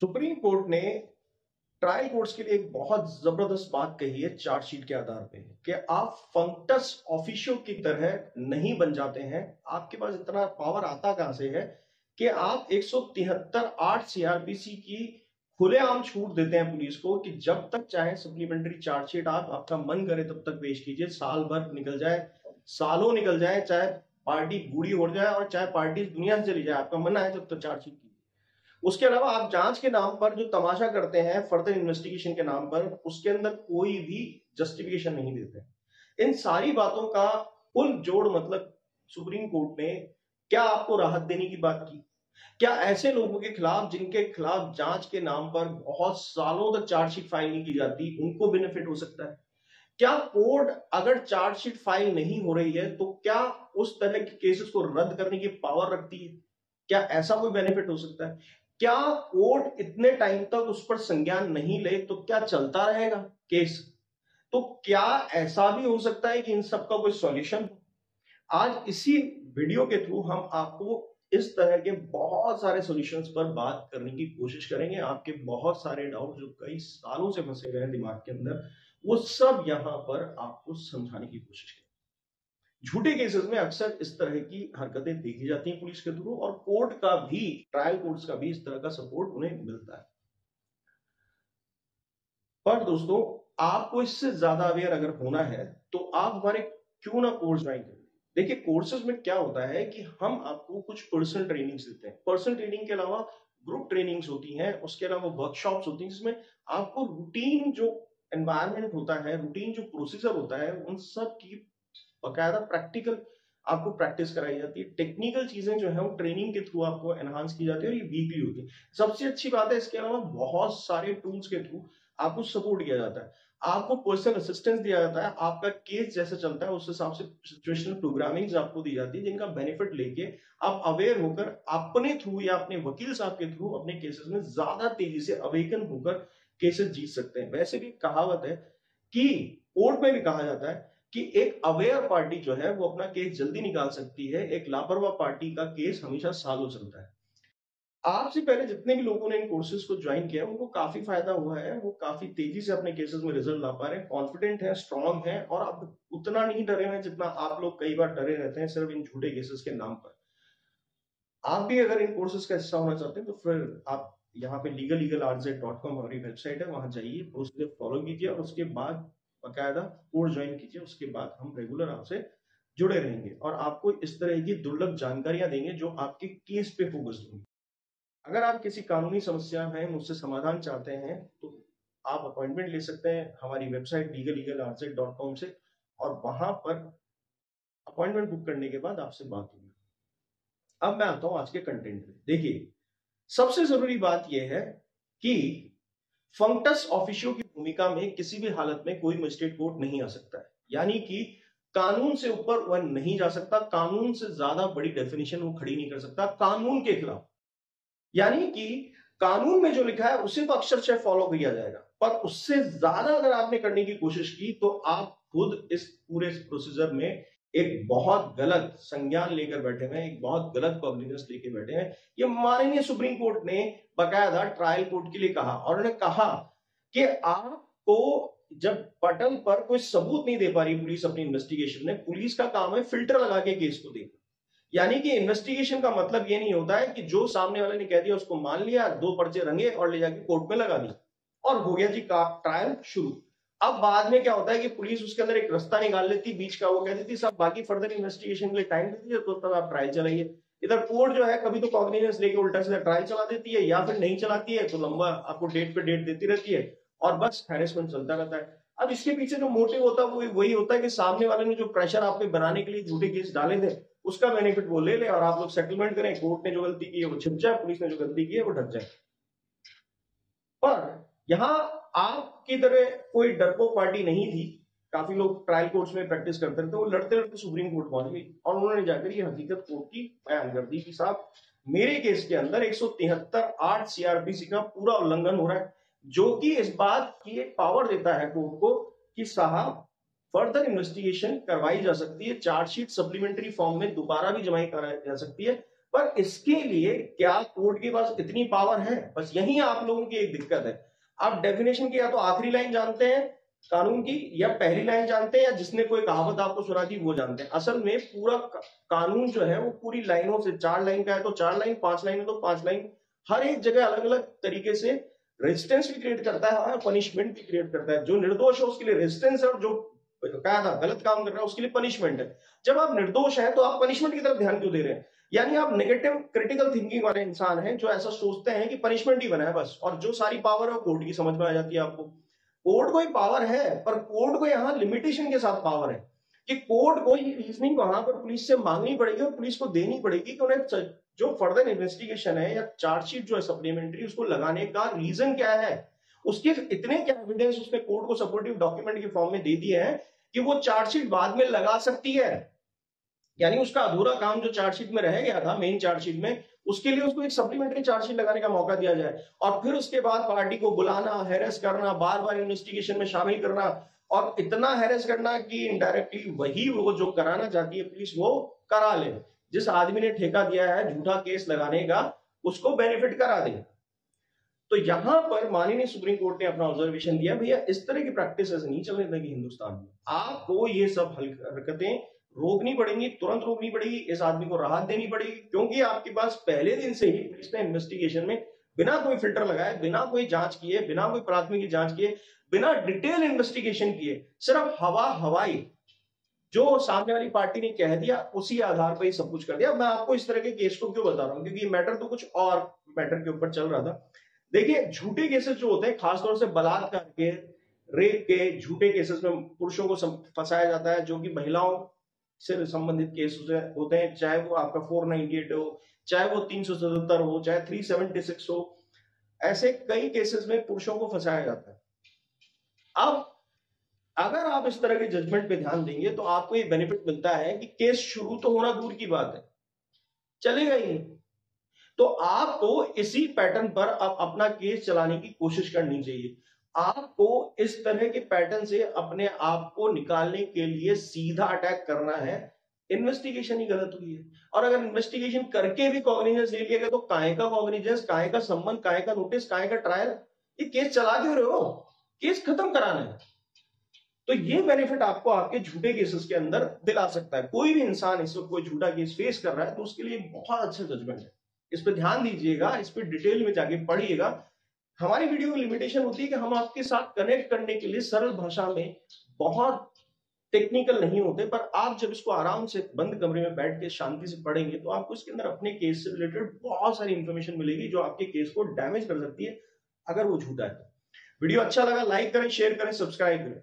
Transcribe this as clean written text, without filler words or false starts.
Supreme court ने trial courts के लिए एक बहुत जबरदस्त बात कही है चार्जशीट के आधार पे कि आप फंक्टस ऑफिशियो की तरह नहीं बन जाते हैं। आपके पास इतना पावर आता कहां से है कि आप 173 8 सीआरपीसी की खुलेआम छूट देते हैं पुलिस को कि जब तक चाहे सप्लीमेंट्री चार्जशीट आप आपका मन करे तब तक पेश कीजिए। साल भर निकल जाए, सालों निकल जाए, चाहे पार्टी बूढ़ी हो जाए और चाहे पार्टी दुनिया से चली जाए, आपका मन आए जब तक चार्जशीट कीजिए। उसके अलावा आप जांच के नाम पर जो तमाशा करते हैं फर्दर इन्वेस्टिगेशन के नाम पर, उसके अंदर कोई भी जस्टिफिकेशन नहीं देते। इन सारी बातों का कुल जोड़ मतलब सुप्रीम कोर्ट ने क्या आपको राहत देने की बात की? क्या ऐसे लोगों के खिलाफ जिनके खिलाफ जांच के नाम पर बहुत सालों तक चार्जशीट फाइल नहीं की जाती, उनको बेनिफिट हो सकता है? क्या कोर्ट अगर चार्जशीट फाइल नहीं हो रही है तो क्या उस तरह के केसेस को रद्द करने की पावर रखती है? क्या ऐसा कोई बेनिफिट हो सकता है? क्या कोर्ट इतने टाइम तक उस पर संज्ञान नहीं ले तो क्या चलता रहेगा केस? तो क्या ऐसा भी हो सकता है कि इन सब का कोई सॉल्यूशन? आज इसी वीडियो के थ्रू हम आपको इस तरह के बहुत सारे सॉल्यूशंस पर बात करने की कोशिश करेंगे। आपके बहुत सारे डाउट जो कई सालों से फंसे हुए हैं दिमाग के अंदर, वो सब यहां पर आपको समझाने की कोशिश करेंगे। झूठे केसेस में अक्सर इस तरह की हरकतें देखी जाती हैं पुलिस के थ्रू, और कोर्ट का भी, ट्रायल कोर्ट्स का भी इस तरह का सपोर्ट उन्हें मिलता है। पर दोस्तों, आपको इससे ज्यादा अवेयर अगर होना है तो आप हमारे क्यों ना कोर्स ज्वाइन करें। देखिए, कोर्सेज में क्या होता है कि हम आपको कुछ पर्सनल ट्रेनिंग्स देते हैं। पर्सनल ट्रेनिंग के अलावा ग्रुप ट्रेनिंग्स होती हैं, उसके अलावा वर्कशॉप्स होती हैं जिसमें आपको रूटीन जो एनवायरनमेंट होता है, रूटीन जो प्रोसीजर होता है, उन सब की बकायदा प्रैक्टिकल आपको प्रैक्टिस कराई जाती है। टेक्निकल चीजें जो है वो ट्रेनिंग के थ्रू आपको एनहांस की जाती है और ये वीकली होती है। सबसे अच्छी बात है, इसके अलावा बहुत सारे टूल्स के थ्रू आपको सपोर्ट किया जाता है, आपको पर्सनल असिस्टेंस दिया जाता है। आपका केस जैसे चलता है उस हिसाब से सिचुएशनल प्रोग्रामिंग आपको दी जाती है, जिनका बेनिफिट लेके आप अवेयर होकर अपने थ्रू या अपने वकील साहब के थ्रू अपने केसेस में ज्यादा तेजी से अवेकन होकर केसेस जीत सकते हैं। वैसे भी कहावत है कि कोर्ट में भी कहा जाता है कि एक अवेयर पार्टी जो है वो अपना केस जल्दी निकाल सकती है, एक लापरवाह पार्टी का केस हमेशा सालों चलता है। आपसे पहले जितने भी लोगों ने इन कोर्सेज को ज्वाइन किया उनको काफी फायदा हुआ है, वो काफी तेजी से अपने केसेस में रिजल्ट ला पा रहे हैं, कॉन्फिडेंट है, स्ट्रांग है, और आप उतना नहीं डरे हैं जितना आप लोग कई बार डरे रहते हैं सिर्फ इन झूठे केसेस के नाम पर। आप भी अगर इन कोर्सेज का हिस्सा होना चाहते हैं तो फिर आप यहाँ पे legal.rz.com हमारी वेबसाइट है, वहां जाइए, प्रोसीजर फॉलो कीजिए और उसके बाद बकायदा कोर्स ज्वाइन कीजिए। उसके बाद हम रेगुलर आपसे जुड़े रहेंगे और आपको इस तरह की दुर्लभ जानकारियां देंगे जो आपके केस पे फोकस होंगी। अगर आप किसी कानूनी समस्या में मुझसे समाधान चाहते हैं तो आप अपॉइंटमेंट ले सकते हैं हमारी वेबसाइट legal.rz.com से, और वहां पर अपॉइंटमेंट बुक करने के बाद आपसे बात होगी। अब मैं आता हूं आज के कंटेंट में। देखिए, सबसे जरूरी बात यह है कि फंक्टस ऑफिशियो की भूमिका में किसी भी हालत में कोई मजिस्ट्रेट कोर्ट नहीं आ सकता है, यानी कि कानून से ऊपर वह नहीं जा सकता, कानून से ज्यादा बड़ी डेफिनेशन वो खड़ी नहीं कर सकता कानून के खिलाफ। यानी कि कानून में जो लिखा है उसे तो अक्षरशः फॉलो किया जाएगा, पर उससे ज्यादा अगर आपने करने की कोशिश की तो आप खुद इस पूरे प्रोसीजर में एक बहुत गलत संज्ञान लेकर बैठे हैं, एक बहुत गलत कॉग्निजेंस लेके बैठे हैं। ये माननीय सुप्रीम कोर्ट ने बकायदा ट्रायल कोर्ट के लिए कहा, और उन्होंने कहा कि आपको जब पटल पर कोई सबूत नहीं दे पा रही पुलिस अपनी इन्वेस्टिगेशन में, पुलिस का काम है फिल्टर लगा के केस को देखना। यानी कि इन्वेस्टिगेशन का मतलब ये नहीं होता है कि जो सामने वाले ने कह दिया उसको मान लिया, दो पर्चे रंगे और ले जाके कोर्ट में लगा दिया और हो गया जी का ट्रायल शुरू। अब बाद में क्या होता है कि पुलिस उसके अंदर एक रास्ता निकाल लेती बीच का, वो कह देती सब बाकी फर्दर इन्वेस्टिगेशन के लिए टाइम दे दीजिए, तो तब आप ट्रायल चलाइए। इधर कोर्ट जो है कभी तो कॉग्निजेंस लेके उल्टा सीधा ट्रायल चला देती है, या फिर नहीं चलाती है तो लंबा आपको डेट पे डेट देती रहती है और बस हैरेसमेंट चलता रहता है। अब इसके पीछे जो मोटिव होता है वो वही होता है कि सामने वाले ने जो प्रेशर आप पे बनाने के लिए झूठे केस डाले थे उसका बेनिफिट वो ले ले और आप लोग सेटलमेंट करें, कोर्ट ने जो गलती की है वो छिप जाए, पुलिस ने जो गलती की है वो ढक जाए। पर यहां आपकी तरह कोई डरपोक पार्टी नहीं थी। काफी लोग ट्रायल कोर्ट्स में प्रैक्टिस करते थे, वो लड़ते लड़ते सुप्रीम कोर्ट पहुंच गई और उन्होंने जाकर ये हकीकत कोर्ट की बयान कर दी कि साहब मेरे केस के अंदर 173 8 सीआरपीसी का पूरा उल्लंघन हो रहा है, जो कि इस बात की एक पावर देता है कोर्ट को कि साहब फर्दर इन्वेस्टिगेशन करवाई जा सकती है, चार्जशीट सप्लीमेंट्री फॉर्म में दोबारा भी जमा कराई जा सकती है, पर इसके लिए क्या कोर्ट के पास इतनी पावर है? बस यही आप लोगों की एक दिक्कत है। आप डेफिनेशन की या तो आखिरी लाइन जानते हैं कानून की, या पहली लाइन जानते हैं, या जिसने कोई कहावत आपको सुना दी वो जानते हैं। असल में पूरा कानून जो है वो पूरी लाइनों से, 4 लाइन का है तो 4 लाइन, 5 लाइन है तो 5 लाइन, हर एक जगह अलग अलग तरीके से रेजिस्टेंस भी क्रिएट करता है और पनिशमेंट भी क्रिएट करता है। जो निर्दोष है उसके लिए रेजिस्टेंस है, और जो कहा था गलत काम कर रहा है उसके लिए पनिशमेंट है। जब आप निर्दोष हैं तो आप पनिशमेंट की तरफ ध्यान क्यों दे रहे हैं? यानी आप नेगेटिव क्रिटिकल थिंकिंग वाले इंसान हैं जो ऐसा सोचते हैं कि पनिशमेंट ही बना है बस, और जो सारी पावर है वो कोर्ट की समझ में आ जाती है आपको। कोर्ट को ही पावर है, पर कोर्ट को यहाँ लिमिटेशन के साथ पावर है कि कोर्ट को ये रीजनिंग वहां पर पुलिस से मांगनी पड़ेगी और पुलिस को देनी पड़ेगी कि उन्हें जो फर्दर इन्वेस्टिगेशन है या चार्जशीट जो है सप्लीमेंट्री, उसको लगाने का रीजन क्या है, उसके इतने क्या एविडेंस उसने कोर्ट को सपोर्टिव डॉक्यूमेंट के फॉर्म में दे दिए हैं कि वो चार्जशीट बाद में लगा सकती है। यानी उसका अधूरा काम जो चार्जशीट में रह गया था मेन चार्जशीट में, उसके लिए उसको एक सप्लीमेंट्री चार्जशीट लगाने का मौका दिया जाए, और फिर उसके बाद पार्टी को बुलाना, हैरेस करना, बार बार इन्वेस्टिगेशन में शामिल करना, और इतना हैरेस करना कि इनडायरेक्टली वही वो जो कराना चाहती है पुलिस वो करा ले। जिस आदमी ने ठेका दिया है झूठा केस लगाने का उसको बेनिफिट करा दे। तो यहां पर माननीय सुप्रीम कोर्ट ने अपना ऑब्जर्वेशन दिया, भैया इस तरह की प्रैक्टिस नहीं चलने देगी हिंदुस्तान में। आपको ये सब हरकतें रोकनी पड़ेंगी, तुरंत रोकनी पड़ेगी, इस आदमी को राहत देनी पड़ेगी, क्योंकि आपके पास पहले दिन से ही पुलिस ने इन्वेस्टिगेशन में बिना कोई फिल्टर लगाए, बिना कोई जांच किए, बिना कोई प्राथमिक जांच किए, बिना डिटेल इन्वेस्टिगेशन किए, सिर्फ हवाई जो सामने वाली पार्टी ने कह दिया उसी आधार पर ही सब कुछ कर दिया। मैं आपको इस तरह के केस को क्यों बता रहा हूं, क्योंकि मैटर तो कुछ और मैटर के ऊपर चल रहा था। देखिए झूठे केसेस जो होते हैं, खासतौर से बलात्कार के, रेप के झूठे केसेस में पुरुषों को फंसाया जाता है, जो कि महिलाओं से संबंधित केस होते हैं, चाहे वो आपका 498 हो, चाहे वो 377 हो, चाहे 376 हो, ऐसे कई केसेस में पुरुषों को फंसाया जाता है। अब अगर आप इस तरह के जजमेंट पे ध्यान देंगे तो आपको ये बेनिफिट मिलता है कि केस शुरू तो होना दूर की बात है, चलेगा ही नहीं। तो आपको इसी पैटर्न पर अब अपना केस चलाने की कोशिश करनी चाहिए। आपको इस तरह के पैटर्न से अपने आप को निकालने के लिए सीधा अटैक करना है। इन्वेस्टिगेशन ही गलत हुई है, और अगर इन्वेस्टिगेशन करके भी कॉग्निजेंस ले लिया गया तो काहे का कॉग्निजेंस, काहे का सम्मन, काहे का नोटिस, काहे का ट्रायल? ये केस चला क्यों रहे हो? केस खत्म कराना है। तो ये बेनिफिट आपको आपके झूठे केसेस के अंदर दिला सकता है। कोई भी इंसान इस वक्त कोई झूठा केस फेस कर रहा है तो उसके लिए बहुत अच्छा जजमेंट है। इस पर ध्यान दीजिएगा, इस पर डिटेल में जाके पढ़िएगा। हमारी वीडियो की लिमिटेशन होती है कि हम आपके साथ कनेक्ट करने के लिए सरल भाषा में, बहुत टेक्निकल नहीं होते, पर आप जब इसको आराम से बंद कमरे में बैठ के शांति से पढ़ेंगे तो आपको इसके अंदर अपने केस से रिलेटेड बहुत सारी इंफॉर्मेशन मिलेगी जो आपके केस को डैमेज कर सकती है अगर वो झूठा है। वीडियो अच्छा लगा लाइक करें, शेयर करें, सब्सक्राइब करें।